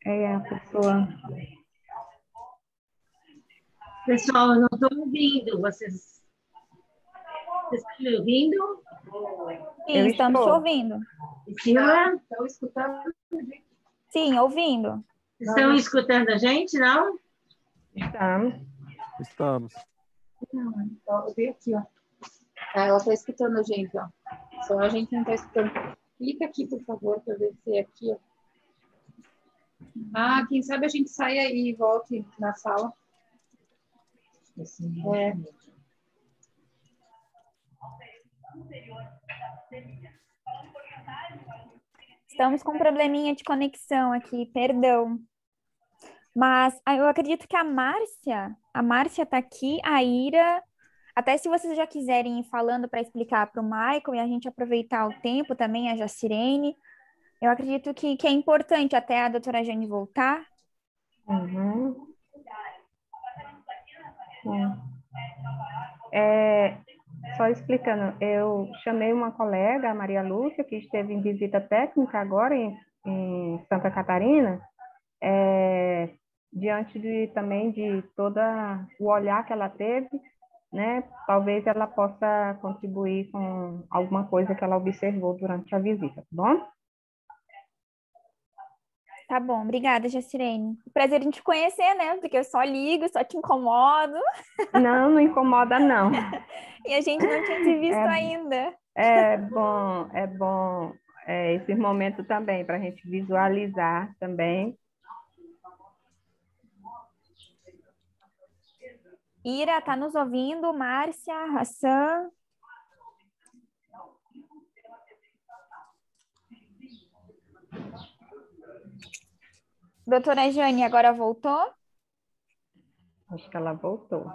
É a pessoa. Pessoal, eu não estou ouvindo. Vocês estão me ouvindo? Eu Sim, estamos te estou. ouvindo. Priscila, Estão escutando? Sim, ouvindo. estão escutando a gente, não? Estamos. Estamos. Não, eu vi aqui, ó. Ela está escutando a gente, ó. Só a gente não está escutando. Clica aqui, por favor, para ver se é aqui, ó. Ah, quem sabe a gente saia e volte na sala. É. Estamos com um probleminha de conexão aqui, perdão. Mas eu acredito que a Márcia está aqui, a Ira. Até se vocês já quiserem ir falando para explicar para o Michael e a gente aproveitar o tempo também, a Jacirene. Eu acredito que é importante até a doutora Jane voltar. Uhum. É, só explicando, eu chamei uma colega, a Maria Lúcia, que esteve em visita técnica agora em Santa Catarina, diante também de todo o olhar que ela teve, né? Talvez ela possa contribuir com alguma coisa que ela observou durante a visita, tá bom? Tá bom, obrigada, Jacirene. Prazer em te conhecer, né? Porque eu só ligo, só te incomodo. Não, não incomoda, não. E a gente não tinha se visto ainda. É bom esse momento também, para a gente visualizar também. Ira, tá nos ouvindo? Márcia, Hassan. Doutora Jane, agora voltou? Acho que ela voltou.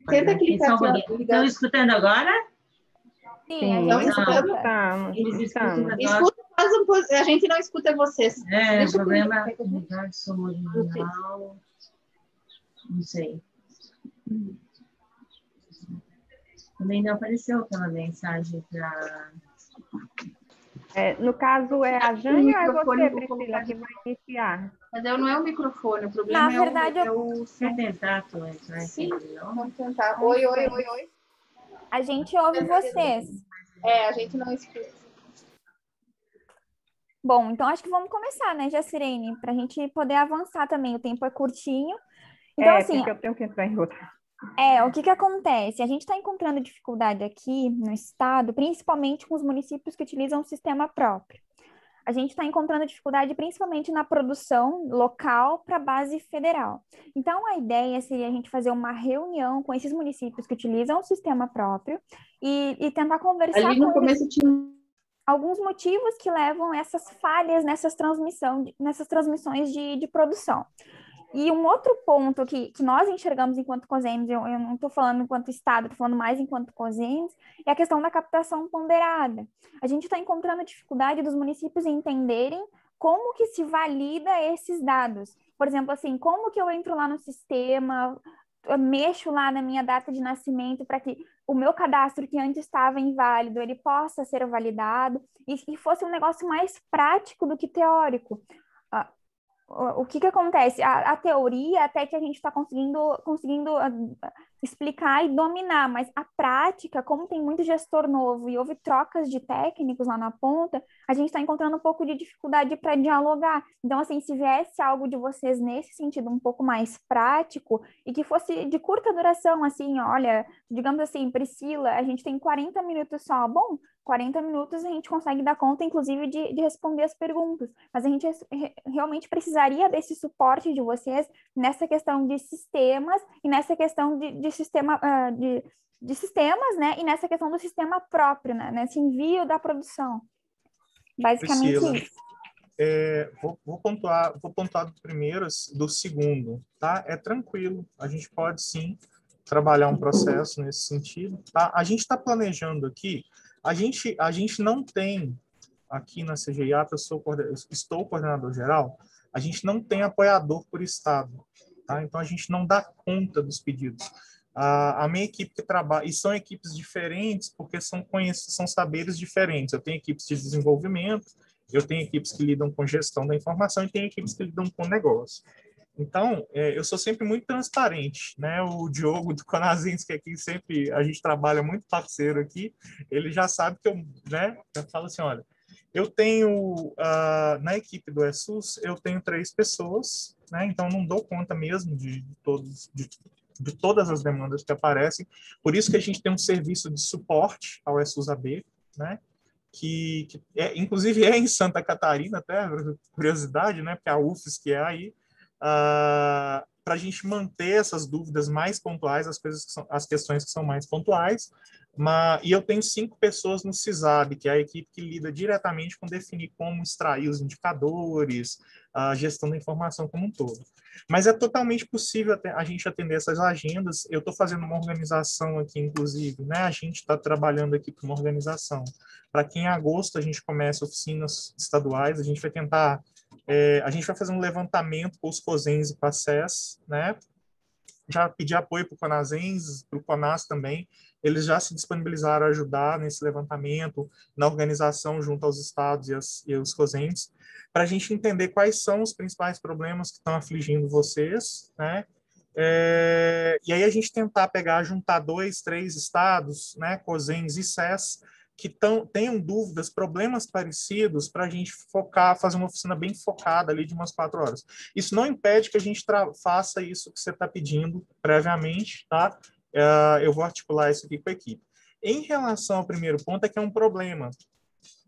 Tenta clicar aqui, ó. Estão escutando agora? Sim, a gente escuta. Eles escutam agora. Escuta, a gente não escuta vocês. O problema é unidade somoriginal. Não sei. Também não apareceu aquela mensagem para... No caso, é a Jane ou é você, Priscila, que vai iniciar? Mas não é o microfone, o problema Na verdade, é o som. Quer tentar, tu entrar? Sim, vamos tentar. Oi, oi, oi, oi. a gente ouve vocês. A gente não escuta. Bom, então acho que vamos começar, né, Jacirene? Para a gente poder avançar também. O tempo é curtinho. Então, assim, porque eu tenho que entrar em outra. o que acontece? A gente está encontrando dificuldade aqui no estado, principalmente com os municípios que utilizam o sistema próprio. A gente está encontrando dificuldade principalmente na produção local para a base federal. Então, a ideia seria a gente fazer uma reunião com esses municípios que utilizam o sistema próprio e tentar conversar Ali no com começo eles tinha alguns motivos que levam a essas falhas nessas transmissões de produção. E um outro ponto que nós enxergamos enquanto COSEMS, eu não estou falando enquanto Estado, estou falando mais enquanto COSEMS, é a questão da captação ponderada. A gente está encontrando dificuldade dos municípios em entenderem como que se valida esses dados. Por exemplo, assim, como que eu entro lá no sistema, eu mexo lá na minha data de nascimento para que o meu cadastro que antes estava inválido, ele possa ser validado e fosse um negócio mais prático do que teórico. O que acontece? A teoria até que a gente está conseguindo explicar e dominar, mas a prática, como tem muito gestor novo e houve trocas de técnicos lá na ponta, a gente está encontrando um pouco de dificuldade para dialogar. Então, assim, se viesse algo de vocês nesse sentido um pouco mais prático e que fosse de curta duração, assim, olha, digamos assim, Priscila, a gente tem 40 minutos só. Bom, 40 minutos a gente consegue dar conta, inclusive, de responder as perguntas. Mas a gente realmente precisaria desse suporte de vocês nessa questão de sistemas e nessa questão de sistemas, né? E nessa questão do sistema próprio, né? Nesse envio da produção. Basicamente Priscila, isso. vou pontuar do primeiro, do segundo, tá? É tranquilo, a gente pode sim trabalhar um processo nesse sentido, tá? A gente está planejando aqui, a gente não tem aqui na CGIAP, estou coordenador geral, A gente não tem apoiador por estado, tá? Então, a gente não dá conta dos pedidos. A minha equipe que trabalha, e são equipes diferentes, porque são saberes diferentes. Eu tenho equipes de desenvolvimento, eu tenho equipes que lidam com gestão da informação e tenho equipes que lidam com negócio. Então, eu sou sempre muito transparente, né? O Diogo do Conazins, que aqui sempre a gente trabalha muito parceiro aqui, ele já sabe que eu, né? Eu falo assim, olha, eu tenho, na equipe do ESUS, eu tenho 3 pessoas, né? Então, não dou conta mesmo de todas as demandas que aparecem. Por isso que a gente tem um serviço de suporte ao ESUS-AB, né? Que inclusive é em Santa Catarina, até curiosidade, né? Porque a UFES que é aí, para a gente manter essas dúvidas mais pontuais, as questões que são mais pontuais. E eu tenho 5 pessoas no CISAB, que é a equipe que lida diretamente com definir como extrair os indicadores, a gestão da informação como um todo. Mas é totalmente possível a gente atender essas agendas. Eu estou fazendo uma organização aqui, inclusive, né? A gente está trabalhando aqui com uma organização para que em agosto a gente comece oficinas estaduais. A gente vai tentar, a gente vai fazer um levantamento com os COSENS e com a SES, né? Já pedi apoio para o Conazens, para o Conas também. Eles já se disponibilizaram a ajudar nesse levantamento, na organização junto aos estados e os COSENS, para a gente entender quais são os principais problemas que estão afligindo vocês, né? E aí a gente tentar juntar 2, 3 estados, né, COSENS e SES, que tenham dúvidas, problemas parecidos, para a gente fazer uma oficina bem focada ali de umas 4 horas. Isso não impede que a gente faça isso que você está pedindo previamente, tá? Eu vou articular isso aqui com a equipe. Em relação ao primeiro ponto, é que é um problema,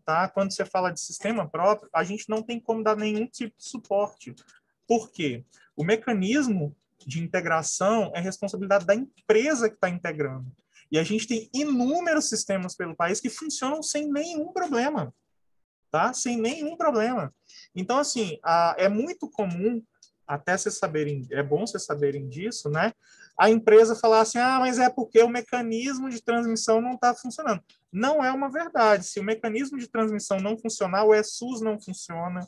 tá? Quando você fala de sistema próprio, a gente não tem como dar nenhum tipo de suporte. Por quê? O mecanismo de integração é responsabilidade da empresa que está integrando. E a gente tem inúmeros sistemas pelo país que funcionam sem nenhum problema, tá? Sem nenhum problema. Então, assim, é muito comum, até vocês saberem, é bom vocês saberem disso, né? A empresa falar assim, mas é porque o mecanismo de transmissão não está funcionando. Não é uma verdade. Se o mecanismo de transmissão não funcionar, o ESUS não funciona.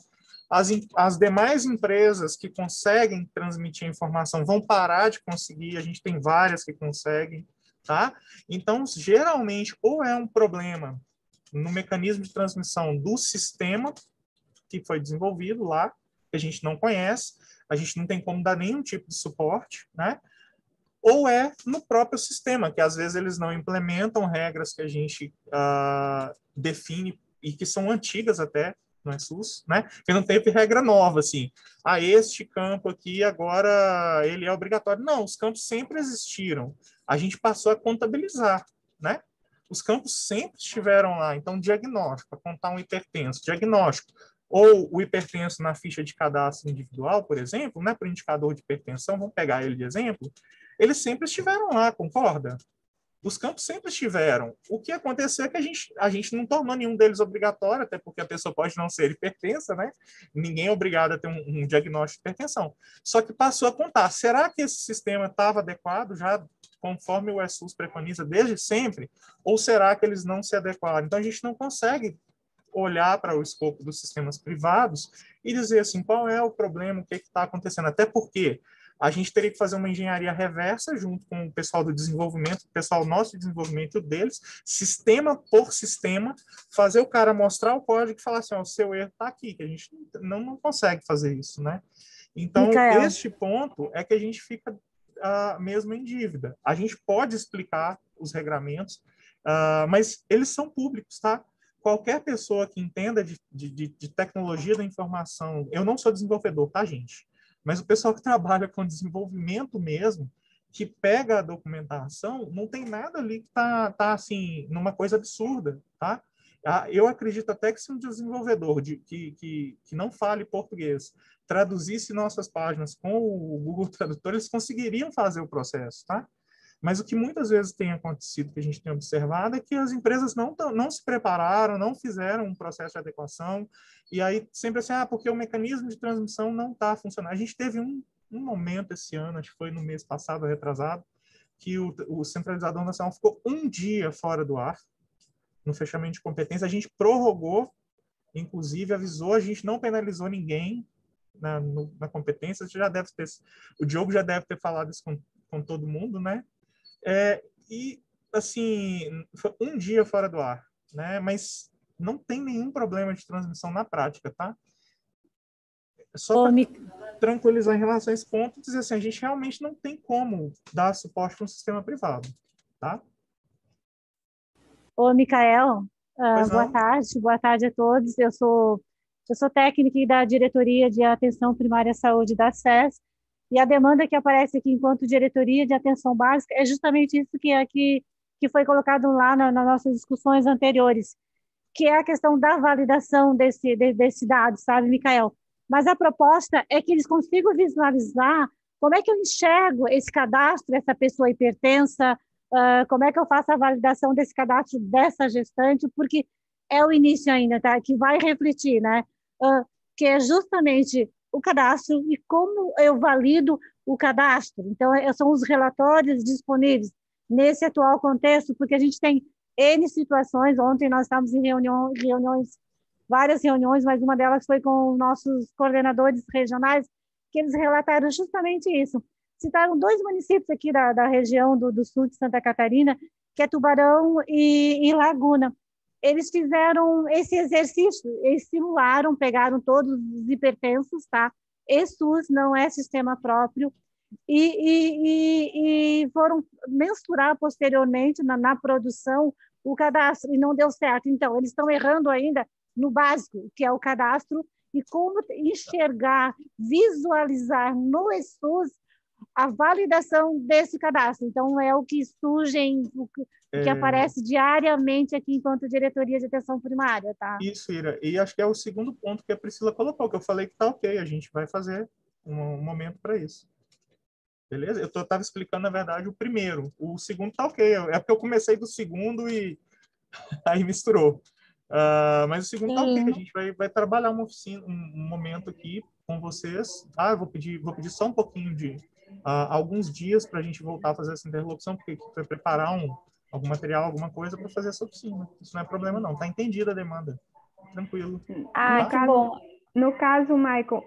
As demais empresas que conseguem transmitir a informação vão parar de conseguir, a gente tem várias que conseguem, tá? Então, geralmente, ou é um problema no mecanismo de transmissão do sistema que foi desenvolvido lá, que a gente não conhece, a gente não tem como dar nenhum tipo de suporte, né? Ou é no próprio sistema, que às vezes eles não implementam regras que a gente define e que são antigas até, no ESUS, né? Que não teve regra nova, assim. Este campo aqui agora ele é obrigatório. Não, os campos sempre existiram. A gente passou a contabilizar, né? Os campos sempre estiveram lá. Então, diagnóstico, para contar um hipertenso, diagnóstico. Ou o hipertenso na ficha de cadastro individual, por exemplo, né? Para o indicador de hipertensão, vamos pegar ele de exemplo. Eles sempre estiveram lá, concorda? Os campos sempre estiveram. O que aconteceu é que a gente não tornou nenhum deles obrigatório, até porque a pessoa pode não ser hipertensa, né? Ninguém é obrigado a ter um diagnóstico de hipertensão. Só que passou a contar. Será que esse sistema estava adequado já conforme o ESUS preconiza desde sempre? Ou será que eles não se adequaram? Então, a gente não consegue olhar para o escopo dos sistemas privados e dizer assim, qual é o problema, o que está acontecendo? Até porque a gente teria que fazer uma engenharia reversa junto com o pessoal do desenvolvimento, o pessoal nosso de desenvolvimento deles, sistema por sistema, fazer o cara mostrar o código e falar assim, o seu erro está aqui, que a gente não consegue fazer isso, né? Então, Micael, este ponto é que a gente fica mesmo em dívida. A gente pode explicar os regramentos, mas eles são públicos, tá? Qualquer pessoa que entenda de tecnologia da informação, eu não sou desenvolvedor, tá, gente? Mas o pessoal que trabalha com desenvolvimento mesmo, que pega a documentação, não tem nada ali que tá assim, numa coisa absurda, tá? Eu acredito até que se um desenvolvedor que não fale português traduzisse nossas páginas com o Google Tradutor, eles conseguiriam fazer o processo, tá? Mas o que muitas vezes tem acontecido, que a gente tem observado, é que as empresas não se prepararam, não fizeram um processo de adequação, e aí sempre assim, porque o mecanismo de transmissão não está funcionando. A gente teve um momento esse ano, acho que foi no mês passado, retrasado, que o centralizador nacional ficou um dia fora do ar, no fechamento de competência. A gente prorrogou, inclusive avisou, a gente não penalizou ninguém, na competência, você já deve ter, o Diogo já deve ter falado isso com todo mundo, né? E, assim, foi um dia fora do ar, né? Mas não tem nenhum problema de transmissão na prática, tá? É só para tranquilizar em relação a esse ponto e dizer assim, a gente realmente não tem como dar suporte para um sistema privado, tá? Ô, Micael, Pois não. boa tarde a todos. Eu sou técnica da Diretoria de Atenção Primária à Saúde da SES, e a demanda que aparece aqui enquanto Diretoria de Atenção Básica é justamente isso que foi colocado lá nas nossas discussões anteriores, que é a questão da validação desse dado, sabe, Micael? Mas a proposta é que eles consigam visualizar como é que eu enxergo esse cadastro, essa pessoa hipertensa, como é que eu faço a validação desse cadastro dessa gestante, porque é o início ainda, tá? Que vai refletir, né? Que é justamente o cadastro e como eu valido o cadastro. Então, são os relatórios disponíveis nesse atual contexto, porque a gente tem N situações. Ontem nós estávamos em reuniões, várias reuniões, mas uma delas foi com nossos coordenadores regionais, que eles relataram justamente isso. Citaram 2 municípios aqui da região do sul de Santa Catarina, que é Tubarão e Laguna. Eles fizeram esse exercício, eles simularam, pegaram todos os hipertensos, tá? E SUS não é sistema próprio, e foram mensurar posteriormente na produção o cadastro, e não deu certo. Então, eles estão errando ainda no básico, que é o cadastro, e como enxergar, visualizar no SUS a validação desse cadastro. Então, é o que surge, o que aparece diariamente aqui enquanto Diretoria de Atenção Primária, tá? Isso, Ira. E acho que é o segundo ponto que a Priscila colocou, que eu falei que tá ok, a gente vai fazer um momento para isso. Beleza? Eu estava explicando, na verdade, o primeiro. O segundo tá ok. É porque eu comecei do segundo e aí misturou. Mas o segundo tá ok. A gente vai trabalhar uma oficina, um momento aqui com vocês. Eu vou pedir só um pouquinho de alguns dias para a gente voltar a fazer essa interlocução, porque vai preparar algum material, alguma coisa para fazer essa oficina. Isso não é problema, não. Tá entendida a demanda. Tranquilo. Que bom. No caso, Michael,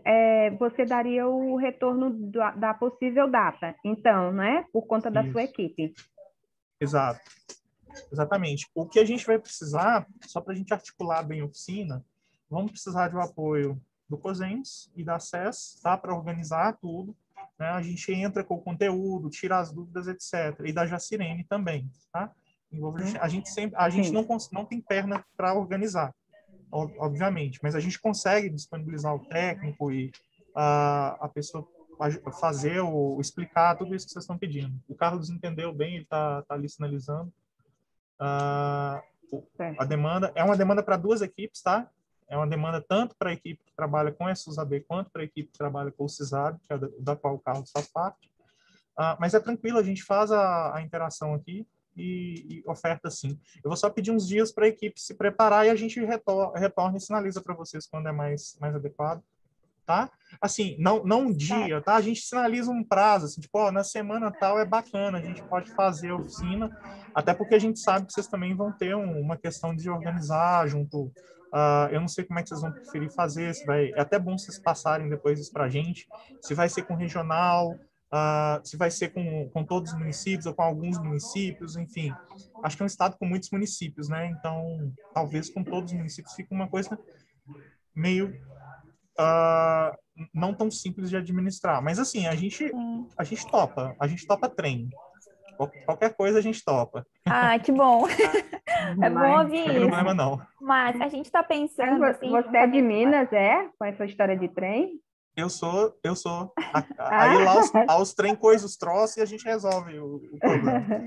você daria o retorno da possível data, então, né? Por conta da sua equipe. Exato. Exatamente. O que a gente vai precisar, só para a gente articular bem a oficina, vamos precisar de um apoio do COSENS e da SES, tá? Para organizar tudo. Né? A gente entra com o conteúdo, tira as dúvidas, etc. E da Jacirene também, tá? A gente não tem perna para organizar, obviamente, mas a gente consegue disponibilizar o técnico e a pessoa fazer explicar tudo isso que vocês estão pedindo. O Carlos entendeu bem, ele está ali sinalizando. A demanda é uma demanda para 2 equipes, tá? É uma demanda tanto para a equipe que trabalha com a SUSAB quanto para a equipe que trabalha com o CISAB, que é da qual o Carlos faz parte. Mas é tranquilo, a gente faz a interação aqui e oferta sim. Eu vou só pedir uns dias para a equipe se preparar e a gente retorna e sinaliza para vocês quando é mais adequado, tá? Assim, não um dia, tá? A gente sinaliza um prazo, assim, tipo, na semana tal é bacana, a gente pode fazer a oficina, até porque a gente sabe que vocês também vão ter uma questão de organizar junto. Eu não sei como é que vocês vão preferir fazer, é até bom vocês passarem depois isso para a gente, se vai ser com regional, se vai ser com todos os municípios ou com alguns municípios, enfim. Acho que é um estado com muitos municípios, né? Então, talvez com todos os municípios fique uma coisa meio não tão simples de administrar. Mas, assim, a gente topa trem. Qualquer coisa a gente topa. Que bom. É bom ouvir isso. Não tem problema, não. Mas a gente está pensando... assim, você é de Minas, com essa história de trem? Eu sou. Aí lá aos trem coisas os troços e a gente resolve o problema.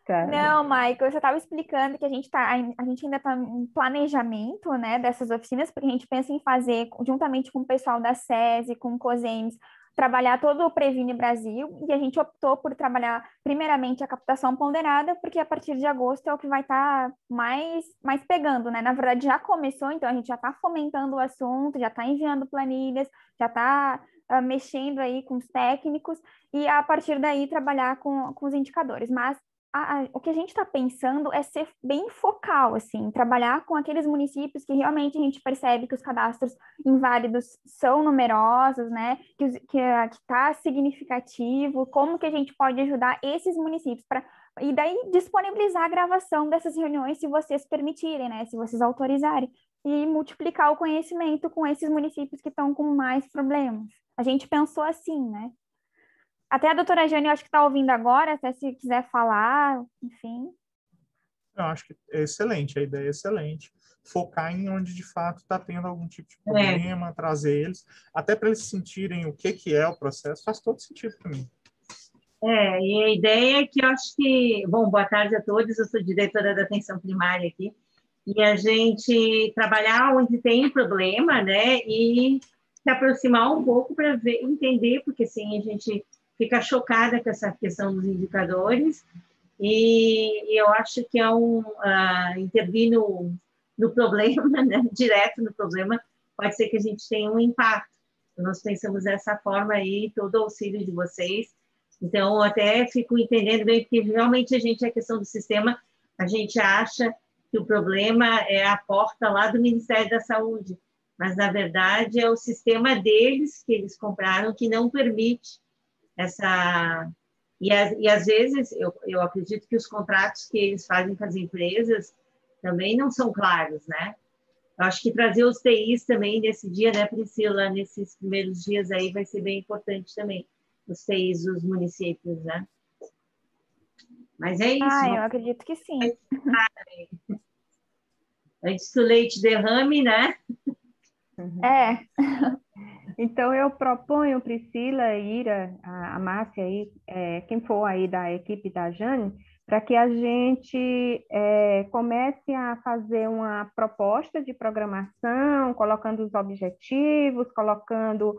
Tá. Não, Michael, eu já estava explicando que a gente ainda está em planejamento, né, dessas oficinas, porque a gente pensa em fazer, juntamente com o pessoal da SESI, com o COSENS, trabalhar todo o Previne Brasil, e a gente optou por trabalhar primeiramente a captação ponderada, porque a partir de agosto é o que vai estar mais pegando, né? Na verdade, já começou, então a gente já está fomentando o assunto, já está enviando planilhas, já está mexendo aí com os técnicos, e a partir daí trabalhar com os indicadores. Mas o que a gente está pensando é ser bem focal, assim, trabalhar com aqueles municípios que realmente a gente percebe que os cadastros inválidos são numerosos, né? Que está significativo, como que a gente pode ajudar esses municípios e daí disponibilizar a gravação dessas reuniões, se vocês permitirem, né? Se vocês autorizarem, e multiplicar o conhecimento com esses municípios que estão com mais problemas. A gente pensou assim, né? Até a doutora Jane, eu acho que está ouvindo agora, até se quiser falar, enfim. Eu acho que é excelente, a ideia é excelente. Focar em onde de fato está tendo algum tipo de É, problema, trazer eles, até para eles sentirem o que é o processo, faz todo sentido para mim. e a ideia é que eu acho que... Bom, boa tarde a todos, eu sou diretora da atenção primária aqui, e a gente trabalhar onde tem problema, né, e se aproximar um pouco para entender, porque assim, a gente fica chocada com essa questão dos indicadores, e eu acho que é intervir no problema, né, direto no problema, pode ser que a gente tenha um impacto. Nós pensamos dessa forma aí, todo o auxílio de vocês. Então, até fico entendendo bem, porque realmente a questão do sistema, a gente acha que o problema é a porta lá do Ministério da Saúde, mas, na verdade, é o sistema deles, que eles compraram, que não permite essa... E às vezes, eu acredito que os contratos que eles fazem com as empresas também não são claros, né? Eu acho que trazer os TIs também nesse dia, né, Priscila, nesses primeiros dias aí vai ser bem importante também, os TIs dos municípios, né? Mas é isso. Eu acredito que sim. Antes que o leite derrame, né? É, Então, eu proponho, Priscila, Ira, a Márcia aí, quem for aí da equipe da Jane, para que a gente comece a fazer uma proposta de programação, colocando os objetivos, colocando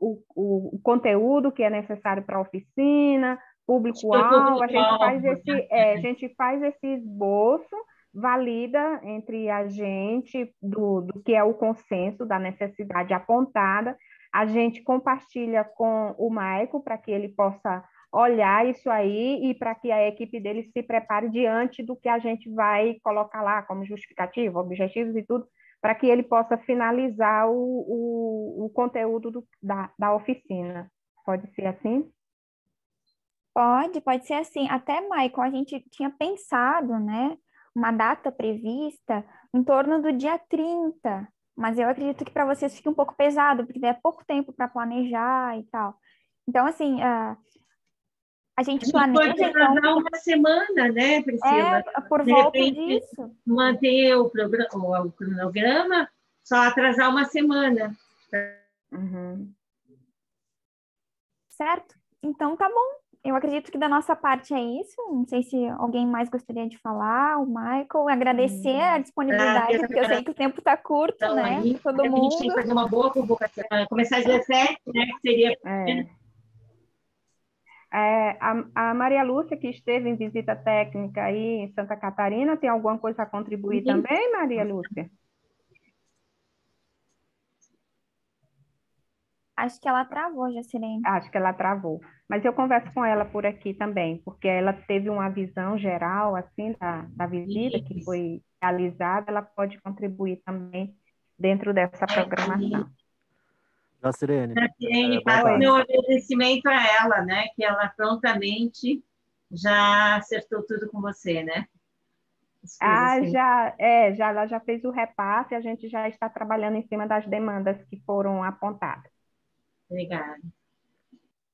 o conteúdo que é necessário para a oficina, público-alvo. A gente faz esse esboço, valida entre a gente do que é o consenso da necessidade apontada, a gente compartilha com o Maico para que ele possa olhar isso aí e para que a equipe dele se prepare diante do que a gente vai colocar lá como justificativa, objetivos e tudo, para que ele possa finalizar o conteúdo da oficina. Pode ser assim? pode ser assim. Até, Michael, a gente tinha pensado, né, uma data prevista em torno do dia 30, mas eu acredito que para vocês fique um pouco pesado, porque é pouco tempo para planejar e tal. Então, assim, a A gente gente pode planeja, então, atrasar uma semana, né, Priscila? por De volta repente, disso, manter o cronograma, só atrasar uma semana. Uhum. certo? Então, tá bom. Eu acredito que da nossa parte é isso. Não sei se alguém mais gostaria de falar, o Michael, agradecer a disponibilidade, porque eu sei que o tempo está curto, Então, né? aí, Todo a gente tem mundo. que fazer uma boa convocação. Começar às 17, né, que seria... A Maria Lúcia, que esteve em visita técnica aí em Santa Catarina, tem alguma coisa a contribuir também, Maria Lúcia? Acho que ela travou, Jacirene. Acho que ela travou. Mas eu converso com ela por aqui também, porque ela teve uma visão geral, assim, da visita que foi realizada, ela pode contribuir também dentro dessa programação. Jacirene, Jacirene, boa passo tarde. meu agradecimento a ela, né, que ela prontamente já acertou tudo com você, né? Ela já fez o repasse, a gente já está trabalhando em cima das demandas que foram apontadas. Obrigada.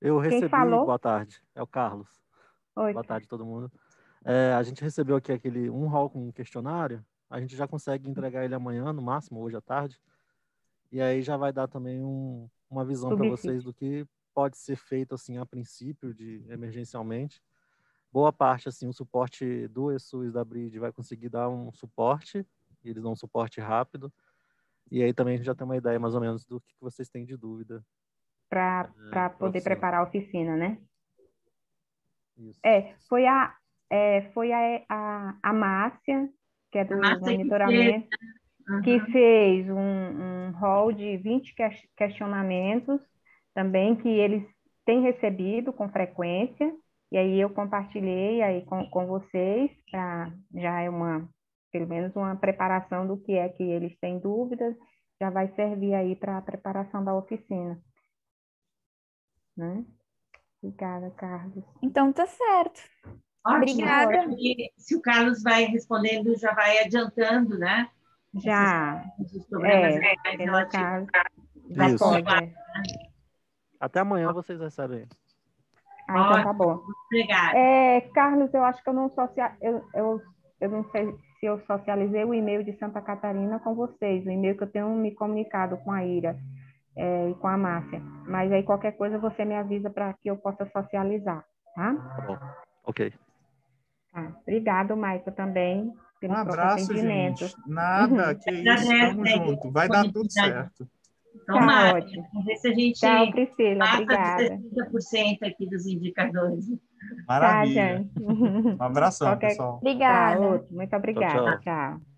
Eu Quem recebi, falou? boa tarde, é o Carlos. Oi. Boa tarde, todo mundo. A gente recebeu aqui um hall com um questionário, a gente já consegue entregar ele amanhã, no máximo, hoje à tarde, e aí já vai dar também uma visão para vocês do que pode ser feito, assim, a princípio, emergencialmente. Boa parte, assim, o suporte do ESUS da BRID vai conseguir dar um suporte, e eles dão um suporte rápido, e aí também a gente já tem uma ideia, mais ou menos, do que vocês têm de dúvida. Para poder preparar a oficina, né? Isso. Foi a Márcia, que é do monitoramento, que fez um hall de 20 questionamentos também, que eles têm recebido com frequência, E aí eu compartilhei aí com vocês, já é pelo menos uma preparação do que é que eles têm dúvidas, já vai servir aí para a preparação da oficina. Né? Obrigada, Carlos. Então, tá certo. Ótimo. Obrigada. E se o Carlos vai respondendo, já vai adiantando, né? Já. Os problemas No caso, já já pode. Até amanhã vocês recebem. Então tá bom. Obrigada. Carlos, eu acho que eu não eu não sei se eu socializei o e-mail de Santa Catarina com vocês, o e-mail que eu tenho me comunicado com a Ira e com a Márcia. Mas aí qualquer coisa você me avisa para que eu possa socializar, tá? Tá bom. Ok. Tá. Obrigado, Maico, também, pelo Um abraço, atendimento. gente. Nada, que isso. Tamo junto. Vai dar tudo certo. Tomara. Tá ótimo. Vamos ver se a gente Tchau, Priscila. passa Obrigada. de 60% aqui dos indicadores. Maravilha. Tá, Jane. Um abração, Qualquer- pessoal. Obrigada. Tá, outro. Muito obrigada. Tchau, tchau. Tchau.